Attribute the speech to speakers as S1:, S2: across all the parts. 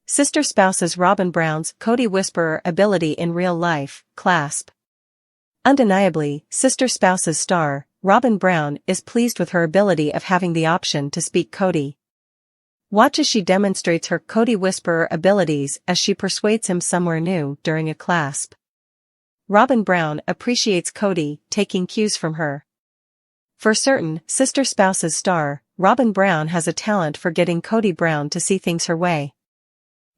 S1: Sister spouses Robyn Brown's Kody whisperer ability in real life, clasp. Undeniably, sister spouses star, Robyn Brown is pleased with her ability of having the option to speak Kody. Watch as she demonstrates her Kody whisperer abilities as she persuades him somewhere new during a clasp. Robyn Brown appreciates Kody taking cues from her. For certain, sister spouses star, Robyn Brown has a talent for getting Kody Brown to see things her way.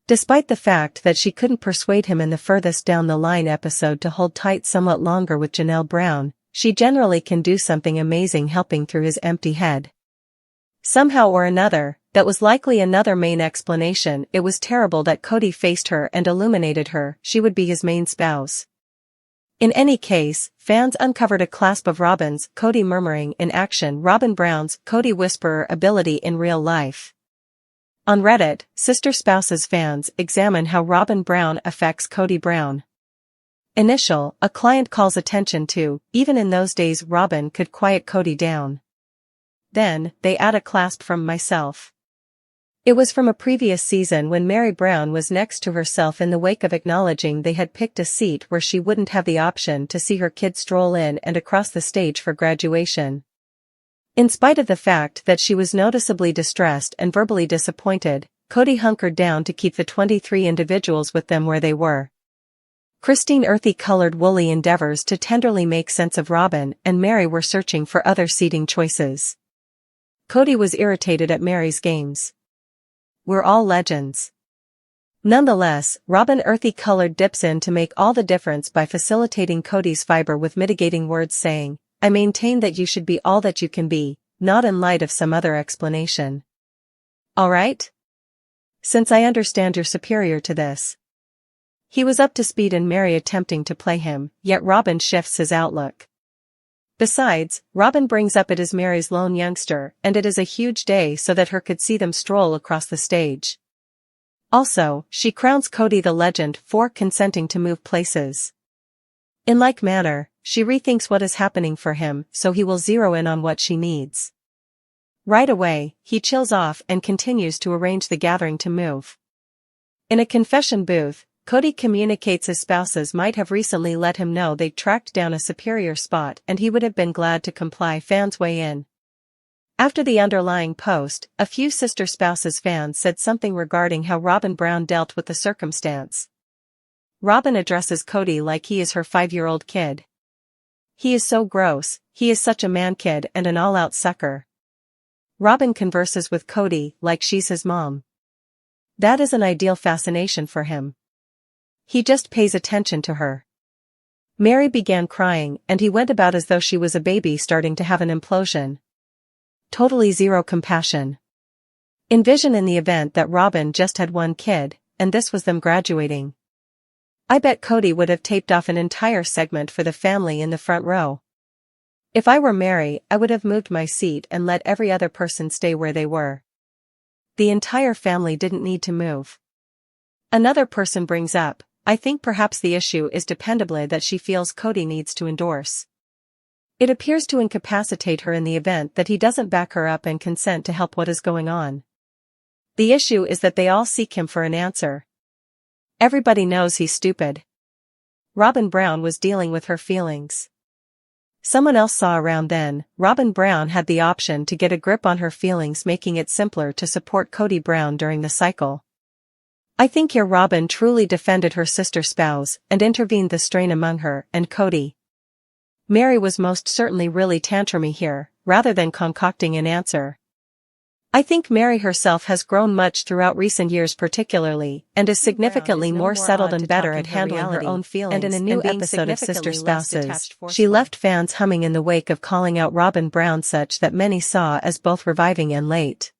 S1: Despite the fact that she couldn't persuade him in the furthest down the line episode to hold tight somewhat longer with Janelle Brown, she generally can do something amazing helping through his empty head. Somehow or another, that was likely another main explanation. It was terrible that Kody faced her and illuminated her, she would be his main spouse. In any case, fans uncovered a clasp of Robyn's Kody murmuring in action, Robyn Brown's Kody whisperer ability in real life. On Reddit, sister spouses fans examine how Robyn Brown affects Kody Brown. Initial, a client calls attention to, even in those days Robyn could quiet Kody down. Then, they add a clasp from myself. It was from a previous season when Meri Brown was next to herself in the wake of acknowledging they had picked a seat where she wouldn't have the option to see her kid stroll in and across the stage for graduation. In spite of the fact that she was noticeably distressed and verbally disappointed, Kody hunkered down to keep the 23 individuals with them where they were. Christine earthy-colored woolly endeavors to tenderly make sense of Robyn and Meri were searching for other seating choices. Kody was irritated at Meri's games. We're all legends. Nonetheless, Robyn earthy-colored dips in to make all the difference by facilitating Kody's fiber with mitigating words saying, I maintain that you should be all that you can be, not in light of some other explanation. Alright? Since I understand you're superior to this. He was up to speed and Meri attempting to play him, yet Robyn shifts his outlook. Besides, Robyn brings up it is Meri's lone youngster and it is a huge day so that her could see them stroll across the stage. Also, she crowns Kody the legend for consenting to move places. In like manner, she rethinks what is happening for him so he will zero in on what she needs. Right away, he chills off and continues to arrange the gathering to move. In a confession booth, Kody communicates his spouses might have recently let him know they'd tracked down a superior spot and he would have been glad to comply. Fans weigh in. After the underlying post, a few sister spouses fans said something regarding how Robyn Brown dealt with the circumstance. Robyn addresses Kody like he is her 5-year-old kid. He is so gross, he is such a man-kid and an all-out sucker. Robyn converses with Kody like she's his mom. That is an ideal fascination for him. He just pays attention to her. Meri began crying and he went about as though she was a baby starting to have an implosion. Totally zero compassion. Envision in the event that Robyn just had one kid, and this was them graduating. I bet Kody would have taped off an entire segment for the family in the front row. If I were Meri, I would have moved my seat and let every other person stay where they were. The entire family didn't need to move. Another person brings up, I think perhaps the issue is dependably that she feels Kody needs to endorse. It appears to incapacitate her in the event that he doesn't back her up and consent to help what is going on. The issue is that they all seek him for an answer. Everybody knows he's stupid. Robyn Brown was dealing with her feelings. Someone else saw around then, Robyn Brown had the option to get a grip on her feelings, making it simpler to support Kody Brown during the cycle. I think here Robyn truly defended her sister spouse and intervened the strain among her and Kody. Meri was most certainly really tantrumy here, rather than concocting an answer. I think Meri herself has grown much throughout recent years particularly, and is significantly more settled and better at handling her own feelings. And in a new episode of Sister Spouses, she left fans humming in the wake of calling out Robyn Brown, such that many saw as both reviving and late.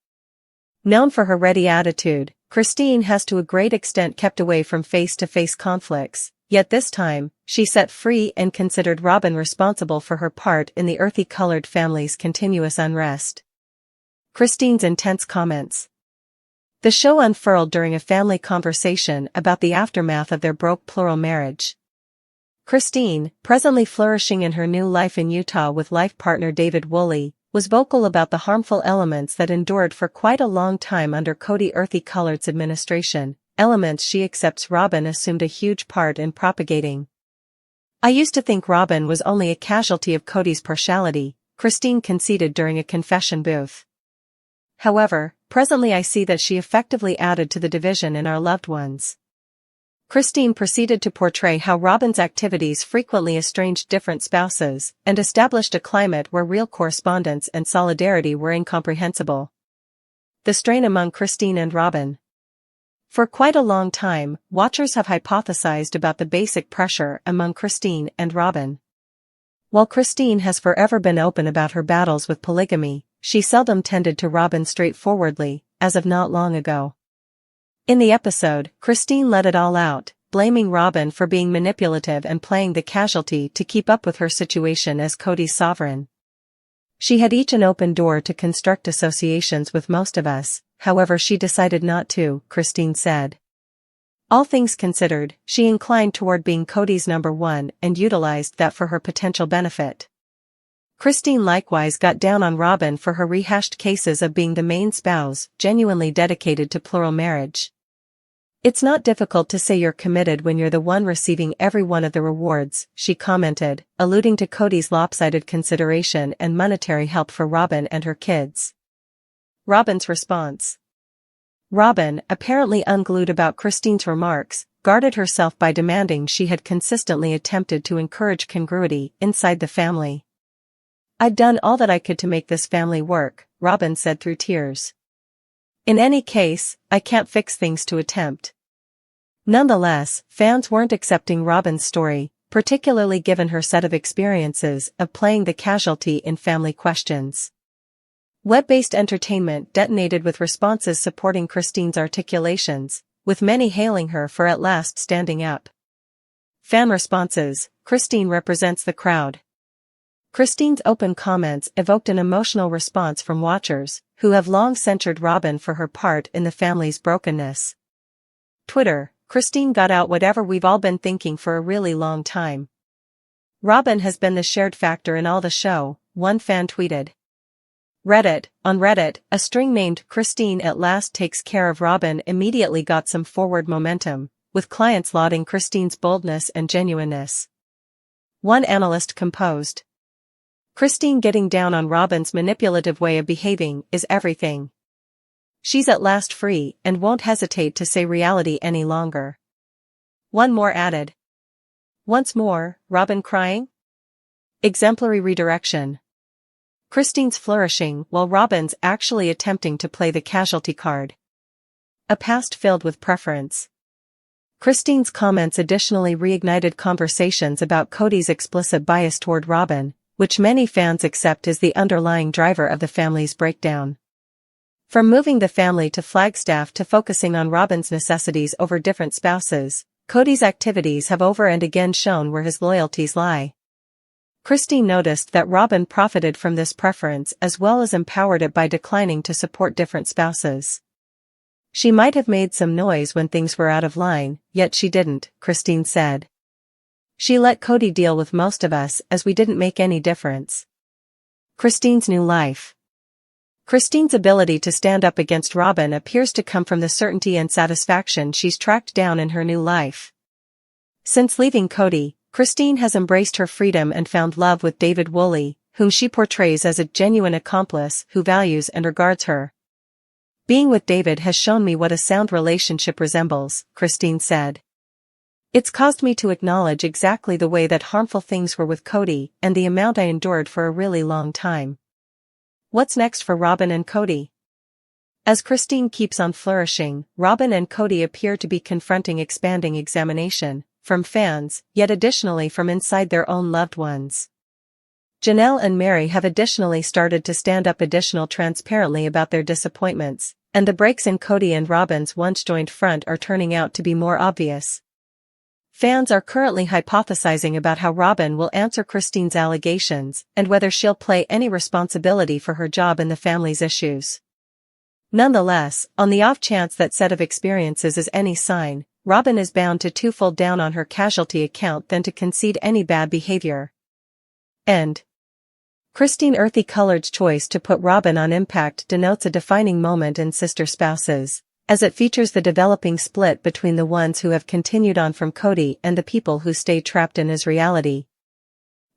S1: Known for her ready attitude, Christine has to a great extent kept away from face-to-face conflicts, yet this time, she set free and considered Robyn responsible for her part in the earthy-colored family's continuous unrest. Christine's intense comments. The show unfurled during a family conversation about the aftermath of their broke plural marriage. Christine, presently flourishing in her new life in Utah with life partner David Woolley, was vocal about the harmful elements that endured for quite a long time under Kody earthy-colored's administration, elements she accepts Robyn assumed a huge part in propagating. "I used to think Robyn was only a casualty of Kody's partiality," Christine conceded during a confession booth. "However, presently I see that she effectively added to the division in our loved ones." Christine proceeded to portray how Robyn's activities frequently estranged different spouses and established a climate where real correspondence and solidarity were incomprehensible. The strain among Christine and Robyn. For quite a long time, watchers have hypothesized about the basic pressure among Christine and Robyn. While Christine has forever been open about her battles with polygamy, she seldom tended to Robyn straightforwardly, as of not long ago. In the episode, Christine let it all out, blaming Robyn for being manipulative and playing the casualty to keep up with her situation as Kody's sovereign. "She had each an open door to construct associations with most of us, however she decided not to," Christine said. All things considered, she inclined toward being Kody's number one and utilized that for her potential benefit. Christine likewise got down on Robyn for her rehashed cases of being the main spouse, genuinely dedicated to plural marriage. "It's not difficult to say you're committed when you're the one receiving every one of the rewards," she commented, alluding to Kody's lopsided consideration and monetary help for Robyn and her kids. Robyn's response. Robyn, apparently unglued about Christine's remarks, guarded herself by demanding she had consistently attempted to encourage congruity inside the family. "I'd done all that I could to make this family work," Robyn said through tears. "In any case, I can't fix things to attempt." Nonetheless, fans weren't accepting Robyn's story, particularly given her set of experiences of playing the casualty in family questions. Web-based entertainment detonated with responses supporting Christine's articulations, with many hailing her for at last standing up. Fan responses: Christine represents the crowd. Christine's open comments evoked an emotional response from watchers, who have long censured Robyn for her part in the family's brokenness. Twitter: Christine got out whatever we've all been thinking for a really long time. Robyn has been the shared factor in all the show, one fan tweeted. Reddit: on Reddit, a string named "Christine at last takes care of Robyn" immediately got some forward momentum, with clients lauding Christine's boldness and genuineness. One analyst composed, "Christine getting down on Robyn's manipulative way of behaving is everything. She's at last free and won't hesitate to say reality any longer." One more added, "Once more, Robyn crying? Exemplary redirection. Christine's flourishing while Robyn's actually attempting to play the casualty card. A past filled with preference." Christine's comments additionally reignited conversations about Kody's explicit bias toward Robyn, which many fans accept as the underlying driver of the family's breakdown. From moving the family to Flagstaff to focusing on Robyn's necessities over different spouses, Kody's activities have over and again shown where his loyalties lie. Christine noticed that Robyn profited from this preference as well as empowered it by declining to support different spouses. "She might have made some noise when things were out of line, yet she didn't," Christine said. "She let Kody deal with most of us as we didn't make any difference." Christine's new life. Christine's ability to stand up against Robyn appears to come from the certainty and satisfaction she's tracked down in her new life. Since leaving Kody, Christine has embraced her freedom and found love with David Woolley, whom she portrays as a genuine accomplice who values and regards her. "Being with David has shown me what a sound relationship resembles," Christine said. "It's caused me to acknowledge exactly the way that harmful things were with Kody and the amount I endured for a really long time." What's next for Robyn and Kody? As Christine keeps on flourishing, Robyn and Kody appear to be confronting expanding examination, from fans, yet additionally from inside their own loved ones. Janelle and Mary have additionally started to stand up transparently about their disappointments, and the breaks in Kody and Robyn's once joined front are turning out to be more obvious. Fans are currently hypothesizing about how Robyn will answer Christine's allegations and whether she'll play any responsibility for her job in the family's issues. Nonetheless, on the off chance that set of experiences is any sign, Robyn is bound to twofold down on her casualty account than to concede any bad behavior. End. Christine Earthy Colored's choice to put Robyn on Impact denotes a defining moment in Sister Spouses, as it features the developing split between the ones who have continued on from Kody and the people who stayed trapped in his reality.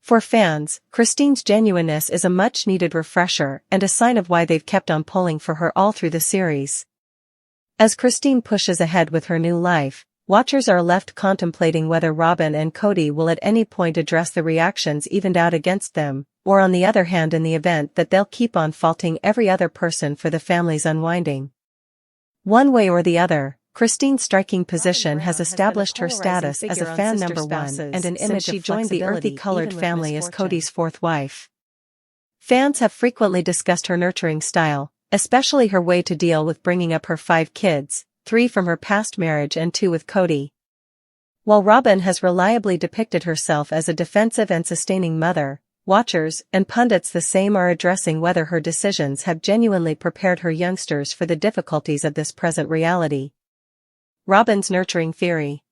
S1: For fans, Christine's genuineness is a much-needed refresher and a sign of why they've kept on pulling for her all through the series. As Christine pushes ahead with her new life, watchers are left contemplating whether Robyn and Kody will at any point address the reactions evened out against them, or on the other hand in the event that they'll keep on faulting every other person for the family's unwinding. One way or the other, Christine's striking position has established her status as a fan number one and an image she joined the earthy-colored family as Kody's fourth wife. Fans have frequently discussed her nurturing style, especially her way to deal with bringing up her 5 kids, 3 from her past marriage and 2 with Kody. While Robyn has reliably depicted herself as a defensive and sustaining mother, watchers and pundits the same are addressing whether her decisions have genuinely prepared her youngsters for the difficulties of this present reality. Robyn's nurturing theory.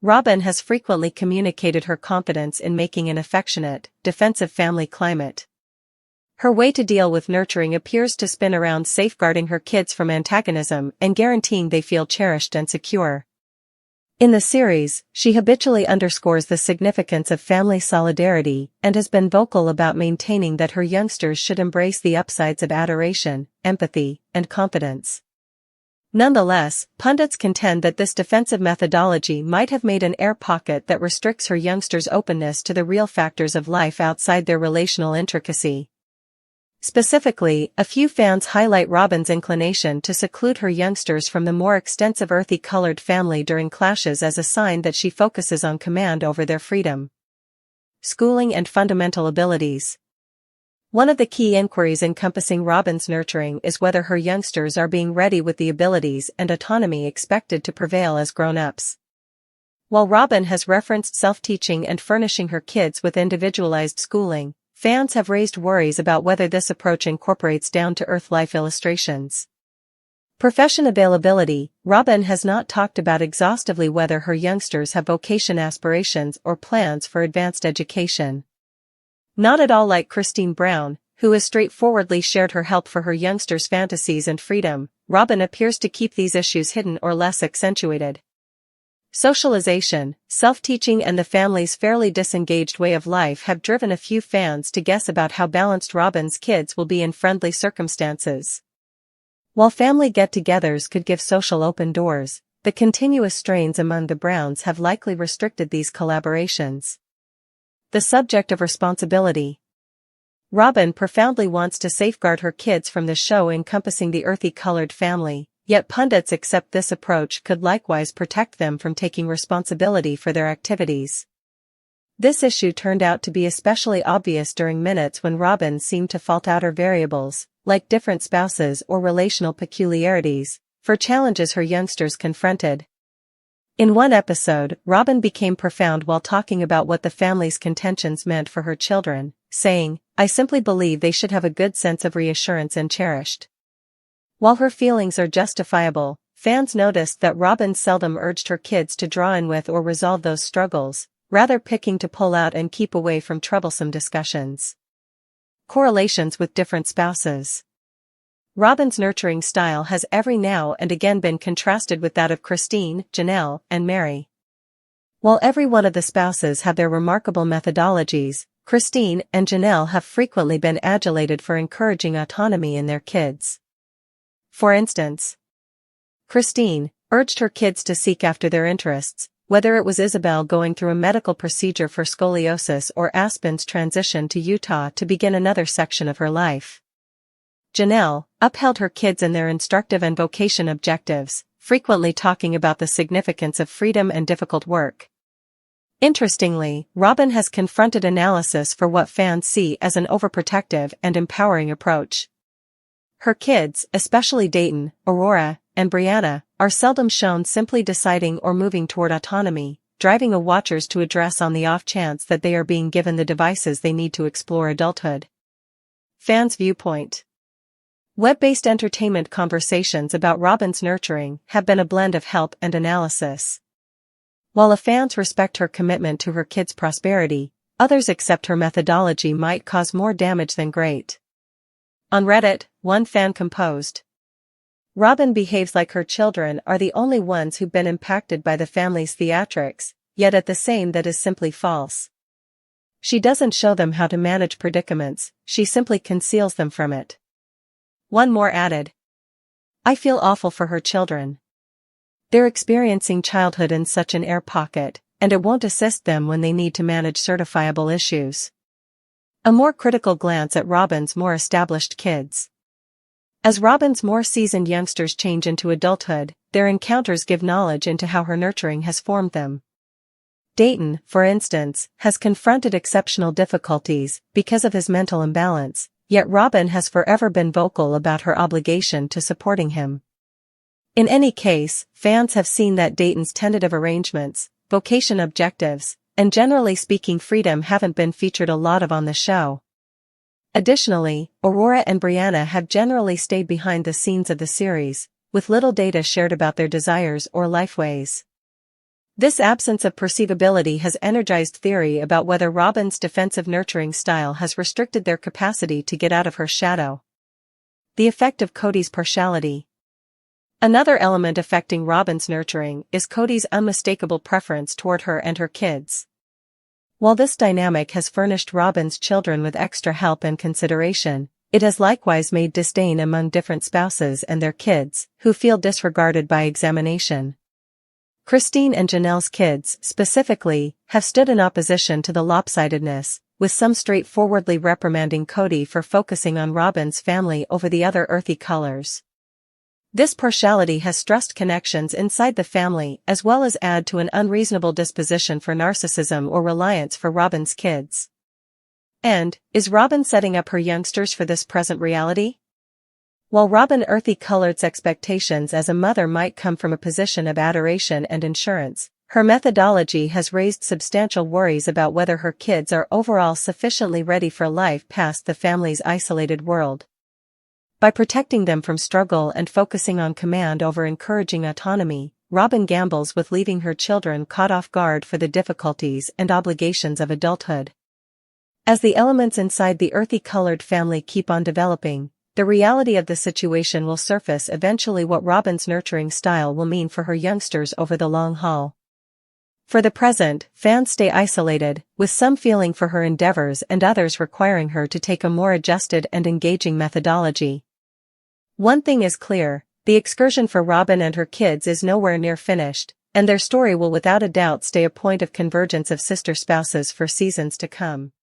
S1: Robyn has frequently communicated her confidence in making an affectionate, defensive family climate. Her way to deal with nurturing appears to spin around safeguarding her kids from antagonism and guaranteeing they feel cherished and secure. In the series, she habitually underscores the significance of family solidarity and has been vocal about maintaining that her youngsters should embrace the upsides of adoration, empathy, and confidence. Nonetheless, pundits contend that this defensive methodology might have made an air pocket that restricts her youngsters' openness to the real factors of life outside their relational intricacy. Specifically, a few fans highlight Robyn's inclination to seclude her youngsters from the more extensive earthy-colored family during clashes as a sign that she focuses on command over their freedom. Schooling and fundamental abilities. One of the key inquiries encompassing Robyn's nurturing is whether her youngsters are being ready with the abilities and autonomy expected to prevail as grown-ups. While Robyn has referenced self-teaching and furnishing her kids with individualized schooling, fans have raised worries about whether this approach incorporates down-to-earth life illustrations. Profession availability. Robyn has not talked about exhaustively whether her youngsters have vocation aspirations or plans for advanced education. Not at all like Christine Brown, who has straightforwardly shared her help for her youngsters' fantasies and freedom, Robyn appears to keep these issues hidden or less accentuated. Socialization, self-teaching and the family's fairly disengaged way of life have driven a few fans to guess about how balanced Robyn's kids will be in friendly circumstances. While family get-togethers could give social open doors, the continuous strains among the Browns have likely restricted these collaborations. The subject of responsibility. Robyn profoundly wants to safeguard her kids from the show encompassing the earthy-colored family, yet pundits accept this approach could likewise protect them from taking responsibility for their activities. This issue turned out to be especially obvious during minutes when Robyn seemed to fault outer variables, like different spouses or relational peculiarities, for challenges her youngsters confronted. In one episode, Robyn became profound while talking about what the family's contentions meant for her children, saying, "I simply believe they should have a good sense of reassurance and cherished." While her feelings are justifiable, fans noticed that Robyn seldom urged her kids to draw in with or resolve those struggles, rather picking to pull out and keep away from troublesome discussions. Correlations with different spouses. Robyn's nurturing style has every now and again been contrasted with that of Christine, Janelle, and Mary. While every one of the spouses have their remarkable methodologies, Christine and Janelle have frequently been adulated for encouraging autonomy in their kids. For instance, Christine urged her kids to seek after their interests, whether it was Isabel going through a medical procedure for scoliosis or Aspen's transition to Utah to begin another section of her life. Janelle upheld her kids in their instructive and vocation objectives, frequently talking about the significance of freedom and difficult work. Interestingly, Robyn has confronted analysis for what fans see as an overprotective and empowering approach. Her kids, especially Dayton, Aurora, and Brianna, are seldom shown simply deciding or moving toward autonomy, driving the watchers to address on the off chance that they are being given the devices they need to explore adulthood. Fans' viewpoint. Web-based entertainment conversations about Robyn's nurturing have been a blend of help and analysis. While the fans respect her commitment to her kids' prosperity, others accept her methodology might cause more damage than great. On Reddit, one fan composed, Robyn behaves like her children are the only ones who've been impacted by the family's theatrics, yet at the same that is simply false. She doesn't show them how to manage predicaments, she simply conceals them from it. One more added. I feel awful for her children. They're experiencing childhood in such an air pocket, and it won't assist them when they need to manage certifiable issues. A more critical glance at Robyn's more established kids. As Robyn's more seasoned youngsters change into adulthood, their encounters give knowledge into how her nurturing has formed them. Dayton, for instance, has confronted exceptional difficulties because of his mental imbalance, yet Robyn has forever been vocal about her obligation to supporting him. In any case, fans have seen that Dayton's tentative arrangements, vocation objectives, and generally speaking freedom haven't been featured a lot of on the show. Additionally, Aurora and Brianna have generally stayed behind the scenes of the series, with little data shared about their desires or lifeways. This absence of perceivability has energized theory about whether Robyn's defensive nurturing style has restricted their capacity to get out of her shadow. The effect of Kody's partiality. Another element affecting Robyn's nurturing is Kody's unmistakable preference toward her and her kids. While this dynamic has furnished Robyn's children with extra help and consideration, it has likewise made disdain among different spouses and their kids, who feel disregarded by examination. Christine and Janelle's kids, specifically, have stood in opposition to the lopsidedness, with some straightforwardly reprimanding Kody for focusing on Robyn's family over the other earthy colors. This partiality has stressed connections inside the family as well as add to an unreasonable disposition for narcissism or reliance for Robyn's kids. And, is Robyn setting up her youngsters for this present reality? While Robyn earthy-colored's expectations as a mother might come from a position of adoration and insurance, her methodology has raised substantial worries about whether her kids are overall sufficiently ready for life past the family's isolated world. By protecting them from struggle and focusing on command over encouraging autonomy, Robyn gambles with leaving her children caught off guard for the difficulties and obligations of adulthood. As the elements inside the earthy-colored family keep on developing, the reality of the situation will surface eventually. What Robyn's nurturing style will mean for her youngsters over the long haul. For the present, fans stay isolated, with some feeling for her endeavors and others requiring her to take a more adjusted and engaging methodology. One thing is clear, the excursion for Robyn and her kids is nowhere near finished, and their story will without a doubt stay a point of convergence of sister spouses for seasons to come.